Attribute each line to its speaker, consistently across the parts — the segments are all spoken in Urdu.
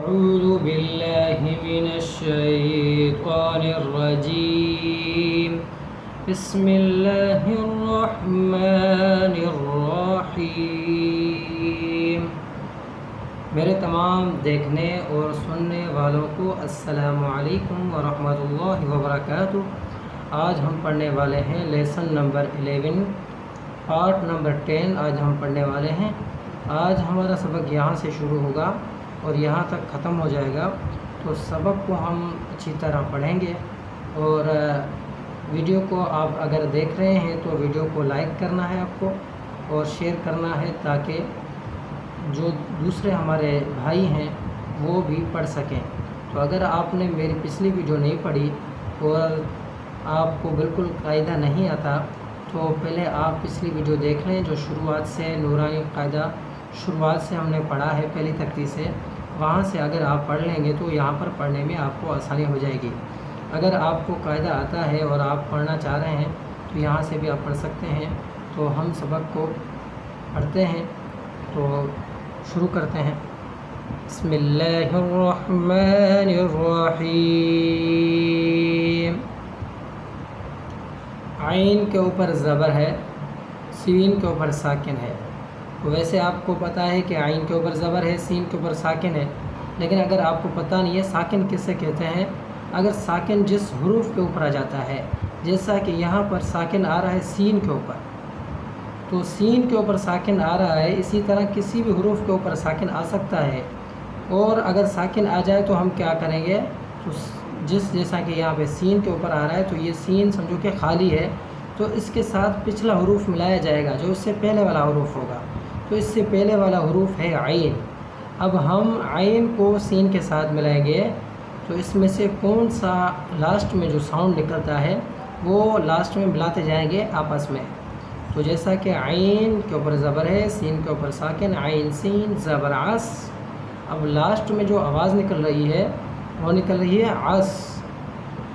Speaker 1: أعوذ بالله من الشيطان الرجيم بسم الله الرحمن الرحيم میرے تمام دیکھنے اور سننے والوں کو السلام علیکم ورحمۃ اللہ وبرکاتہ۔ آج ہم پڑھنے والے ہیں لیسن نمبر 11 پارٹ نمبر 10 آج ہم پڑھنے والے ہیں۔ آج ہمارا سبق یہاں سے شروع ہوگا اور یہاں تک ختم ہو جائے گا، تو سبق کو ہم اچھی طرح پڑھیں گے۔ اور ویڈیو کو آپ اگر دیکھ رہے ہیں تو ویڈیو کو لائک کرنا ہے آپ کو اور شیئر کرنا ہے، تاکہ جو دوسرے ہمارے بھائی ہیں وہ بھی پڑھ سکیں۔ تو اگر آپ نے میری پچھلی ویڈیو نہیں پڑھی اور آپ کو بالکل قاعدہ نہیں آتا، تو پہلے آپ پچھلی ویڈیو دیکھ لیں جو شروعات سے نورانی قاعدہ شروعات سے ہم نے پڑھا ہے، پہلی تختی سے۔ وہاں سے اگر آپ پڑھ لیں گے تو یہاں پر پڑھنے میں آپ کو آسانی ہو جائے گی۔ اگر آپ کو قاعدہ آتا ہے اور آپ پڑھنا چاہ رہے ہیں تو یہاں سے بھی آپ پڑھ سکتے ہیں۔ تو ہم سبق کو پڑھتے ہیں، تو شروع کرتے ہیں۔ بسم اللہ الرحمن الرحیم۔ عین کے اوپر زبر ہے، سین کے اوپر ساکن ہے۔ ویسے آپ کو پتہ ہے کہ عین کے اوپر زبر ہے، سین کے اوپر ساکن ہے، لیکن اگر آپ کو پتہ نہیں ہے ساکن کسے کہتے ہیں، اگر ساکن جس حروف کے اوپر آ جاتا ہے، جیسا کہ یہاں پر ساکن آ رہا ہے سین کے اوپر، تو سین کے اوپر ساکن آ رہا ہے، اسی طرح کسی بھی حروف کے اوپر ساکن آ سکتا ہے۔ اور اگر ساکن آ جائے تو ہم کیا کریں گے، تو جیسا کہ یہاں پہ سین کے اوپر آ رہا ہے، تو یہ سین سمجھو کہ خالی ہے، تو اس کے ساتھ پچھلا حروف ملایا جائے گا جو اس سے پہلے والا حروف ہوگا۔ تو اس سے پہلے والا حروف ہے عین۔ اب ہم عین کو سین کے ساتھ ملائیں گے، تو اس میں سے کون سا لاسٹ میں جو ساؤنڈ نکلتا ہے وہ لاسٹ میں ملاتے جائیں گے آپس میں۔ تو جیسا کہ عین کے اوپر زبر ہے، سین کے اوپر ساکن، عین سین زبر عس۔ اب لاسٹ میں جو آواز نکل رہی ہے وہ نکل رہی ہے عس۔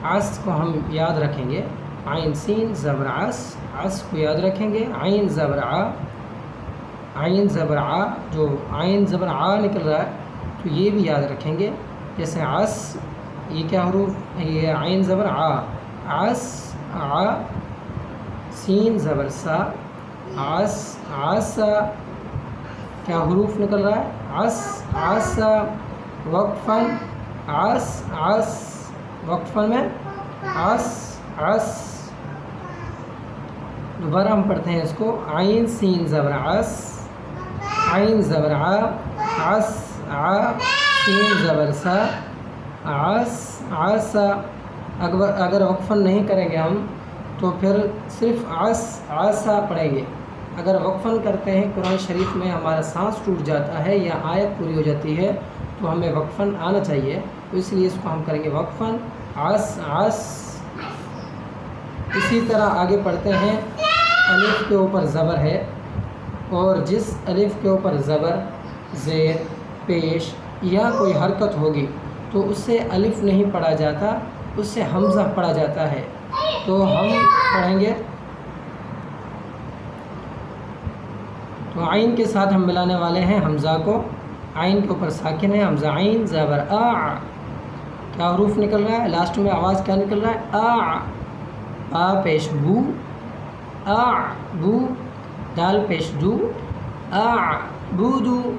Speaker 1: عس کو ہم یاد رکھیں گے، عین سین زبر عس، عس کو یاد رکھیں گے۔ عین زبر ع، عین زبر ع، جو عین زبر ع نکل رہا ہے تو یہ بھی یاد رکھیں گے۔ جیسے عس، یہ کیا حروف، یہ عین زبر ع، عس ع، سین زبر سا، عس عسا، کیا حروف نکل رہا ہے، عس عسا، وقفاً عس عس، وقفاً میں عس عس۔ دوبارہ ہم پڑھتے ہیں اس کو، عین سین زبر عس، عین زبر ع، عس ع، سین زبر سا، عس عسا۔ اگر وقفاً نہیں کریں گے ہم تو پھر صرف عس عسا پڑھیں گے۔ اگر وقفاً کرتے ہیں قرآن شریف میں ہمارا سانس ٹوٹ جاتا ہے یا آیت پوری ہو جاتی ہے تو ہمیں وقفاً آنا چاہیے، تو اس لیے اس کو ہم کریں گے وقفاً عس عس۔ اسی طرح آگے پڑھتے ہیں، الف کے اوپر زبر ہے، اور جس الف کے اوپر زبر، زیر، پیش یا کوئی حرکت ہوگی تو اس سے الف نہیں پڑھا جاتا، اس سے حمزہ پڑھا جاتا ہے۔ تو ہم پڑھیں گے، تو عین کے ساتھ ہم ملانے والے ہیں حمزہ کو۔ عین کے اوپر ساکن ہے، حمزہ عین زبر آ، کیا حروف نکل رہا ہے، لاسٹ میں آواز کیا نکل رہا ہے، آ، آ پیش بو، آ بو، دال پیش دو، آ بودو۔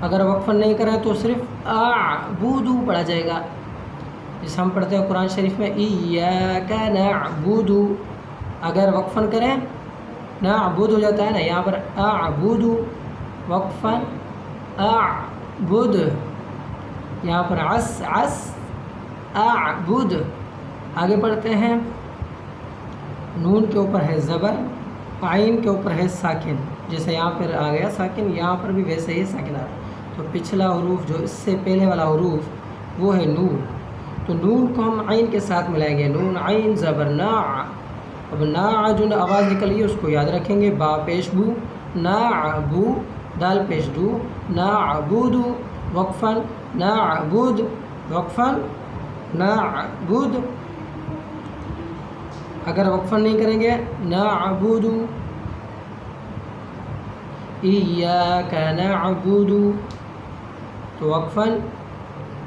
Speaker 1: اگر وقفاً نہیں کریں تو صرف آ بودو پڑھا جائے گا، جسے ہم پڑھتے ہیں قرآن شریف میں ایاک نعبد۔ اگر وقفاً کریں نعبد ہو جاتا ہے نا، یہاں پر اعبد، وقفاً اعبد، یہاں پر عس عس اعبد۔ آگے پڑھتے ہیں، نون کے اوپر ہے زبر، عین کے اوپر ہے ساکن، جیسے یہاں پر آ گیا ساکن، یہاں پر بھی ویسے ہی ساکن آ رہا ہے۔ تو پچھلا حروف جو اس سے پہلے والا حروف وہ ہے نون، تو نون کو ہم عین کے ساتھ ملائیں گے، نون عین زبر نا۔ اب نا جو آواز نکلی ہے اس کو یاد رکھیں گے، با پیش بو، نا بو، دال پیش دو، نا عبود، وقفاً نا عبود، وقفاً نا عبود۔ اگر وقفاً نہیں کریں گے، نا عبود، ایاک نعبد، تو وقفاً